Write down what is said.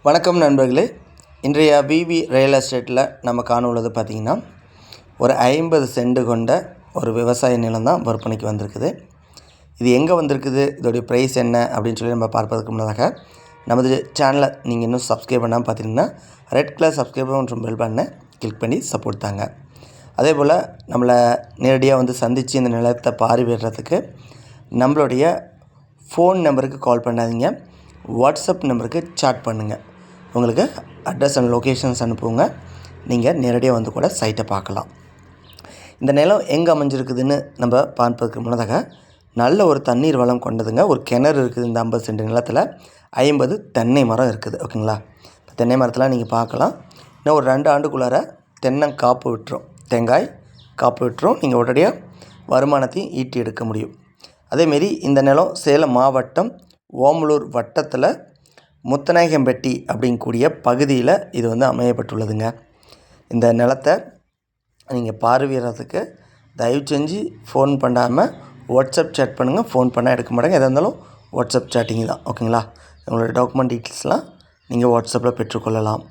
வணக்கம் நண்பர்களே. இன்றைய பிபி ரியல் எஸ்டேட்டில் நம்ம காண உள்ளது பார்த்திங்கன்னா, ஒரு 50 சென்ட் கொண்ட ஒரு விவசாய நிலம் தான் விற்பனைக்கு வந்திருக்குது. இது எங்கே வந்திருக்குது, இதோடைய ப்ரைஸ் என்ன அப்படின்னு சொல்லி நம்ம பார்ப்பதற்கு முன்னதாக நமது சேனலை நீங்கள் இன்னும் சப்ஸ்கிரைப் பண்ணாமல் பார்த்திங்கன்னா ரெட் கலர் சப்ஸ்கிரைப் மற்றும் பெல் பட்டனை கிளிக் பண்ணி சப்போர்ட் தாங்க. அதே போல் நம்மளை நேரடியாக வந்து சந்தித்து இந்த நிலத்தை பார்வையிடுறதுக்கு நம்மளுடைய ஃபோன் நம்பருக்கு கால் பண்ணாதீங்க, வாட்ஸ்அப் நம்பருக்கு சாட் பண்ணுங்கள். உங்களுக்கு அட்ரஸ் அண்ட் லொக்கேஷன்ஸ் அனுப்புங்க. நீங்கள் நேரடியாக வந்து கூட சைட்டை பார்க்கலாம். இந்த நிலம் எங்கே அமைஞ்சிருக்குதுன்னு நம்ம பார்ப்பதற்கு முன்னதாக நல்ல ஒரு தண்ணீர் வளம் கொண்டதுங்க. ஒரு கிணறு இருக்குது. இந்த 50 சென்ட் நிலத்தில் 50 தென்னை மரம் இருக்குது. ஓகேங்களா? இப்போ தென்னை மரத்தில் நீங்கள் பார்க்கலாம். இன்னும் ஒரு 2 ஆண்டுக்குள்ளார தென்னங்காப்பு விட்டுரும், தேங்காய் காப்பு விட்டுரும். நீங்கள் உடனடியாக வருமானத்தையும் ஈட்டி எடுக்க முடியும். அதேமாரி இந்த நிலம் சேலம் மாவட்டம் ஓமலூர் வட்டத்தில் முத்தநாயகம்பட்டி அப்படிங்கக்கூடிய பகுதியில் இது வந்து அமையப்பட்டுள்ளதுங்க. இந்த நிலத்தை நீங்கள் பார்வையிடுறதுக்கு தயவு செஞ்சு ஃபோன் பண்ணாமல் வாட்ஸ்அப் சேட் பண்ணுங்கள். ஃபோன் பண்ணால் எடுக்க மாட்டாங்க. எதாக இருந்தாலும் வாட்ஸ்அப் சேட்டிங் தான். ஓகேங்களா? உங்களோட டாக்குமெண்ட் டீட்டெயில்ஸ்லாம் நீங்கள் வாட்ஸ்அப்பில் பெற்றுக்கொள்ளலாம்.